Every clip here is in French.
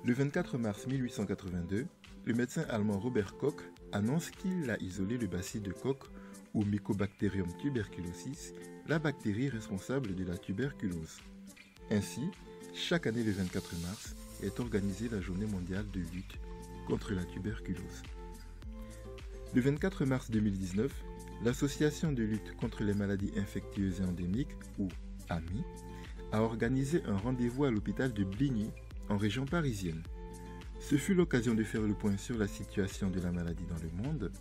Le 24 mars 1882, le médecin allemand Robert Koch annonce qu'il a isolé le bacille de Koch ou Mycobacterium tuberculosis, la bactérie responsable de la tuberculose. Ainsi, chaque année le 24 mars est organisée la journée mondiale de lutte contre la tuberculose. Le 24 mars 2019, l'Association de lutte contre les maladies infectieuses et endémiques, ou AMI, a organisé un rendez-vous à l'hôpital de Bligny, en région parisienne. Ce fut l'occasion de faire le point sur la situation de la maladie dans le monde,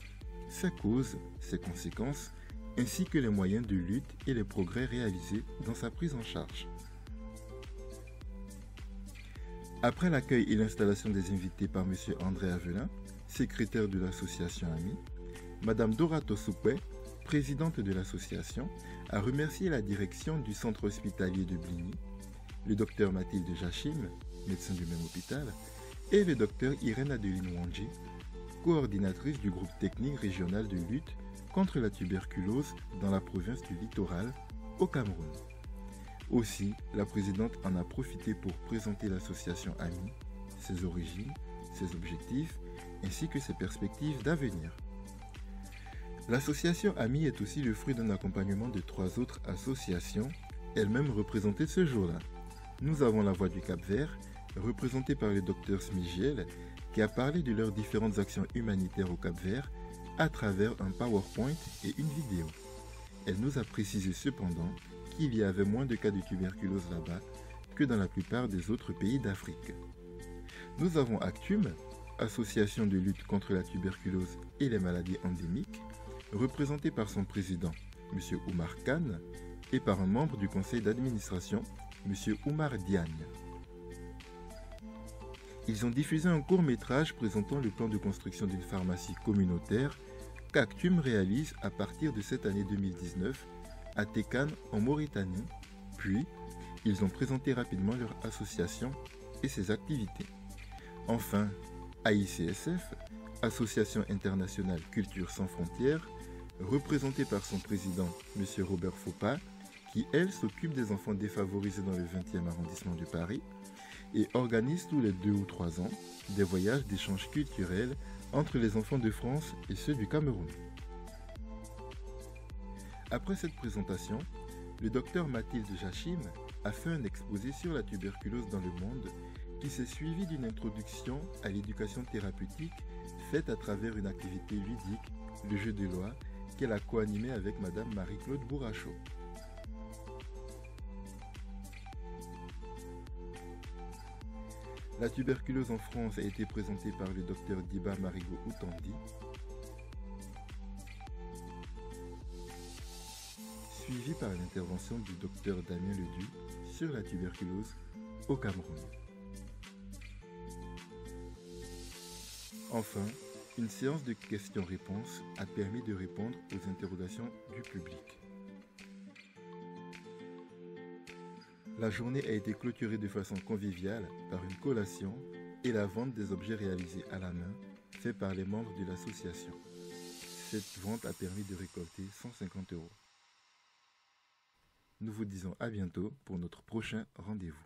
ses causes, ses conséquences, ainsi que les moyens de lutte et les progrès réalisés dans sa prise en charge. Après l'accueil et l'installation des invités par M. André Avelin, secrétaire de l'association AMI, Mme Dora Tosukwe, présidente de l'association, a remercié la direction du centre hospitalier de Bligny, le docteur Mathilde Jachim, médecin du même hôpital, et le docteur Irène Adeline Wandji, coordinatrice du groupe technique régional de lutte contre la tuberculose dans la province du Littoral, au Cameroun. Aussi, la présidente en a profité pour présenter l'association AMI, ses origines, ses objectifs, ainsi que ses perspectives d'avenir. L'association AMI est aussi le fruit d'un accompagnement de 3 autres associations, elles-mêmes représentées ce jour-là. Nous avons la Voix du Cap-Vert, représentée par le Dr Smigiel, qui a parlé de leurs différentes actions humanitaires au Cap-Vert à travers un PowerPoint et une vidéo. Elle nous a précisé cependant qu'il y avait moins de cas de tuberculose là-bas que dans la plupart des autres pays d'Afrique. Nous avons Actum, association de lutte contre la tuberculose et les maladies endémiques, représentée par son président, M. Oumar Khan, et par un membre du conseil d'administration, M. Oumar Diagne. Ils ont diffusé un court-métrage présentant le plan de construction d'une pharmacie communautaire qu'Actum réalise à partir de cette année 2019 à Tékane en Mauritanie, puis ils ont présenté rapidement leur association et ses activités. Enfin, AICSF, Association internationale Culture sans frontières, représentée par son président, M. Robert Faupas, qui, elle, s'occupe des enfants défavorisés dans le 20e arrondissement de Paris et organise tous les 2 ou 3 ans des voyages d'échange culturel entre les enfants de France et ceux du Cameroun. Après cette présentation, le docteur Mathilde Jachim a fait un exposé sur la tuberculose dans le monde qui s'est suivi d'une introduction à l'éducation thérapeutique faite à travers une activité ludique, le jeu de loi, qu'elle a co-animé avec Mme Marie-Claude Bourrachot. La tuberculose en France a été présentée par le docteur Diba Marigo Outandi, suivi par l'intervention du docteur Damien Ledu sur la tuberculose au Cameroun. Enfin, une séance de questions-réponses a permis de répondre aux interrogations du public. La journée a été clôturée de façon conviviale par une collation et la vente des objets réalisés à la main, faits par les membres de l'association. Cette vente a permis de récolter 150 €. Nous vous disons à bientôt pour notre prochain rendez-vous.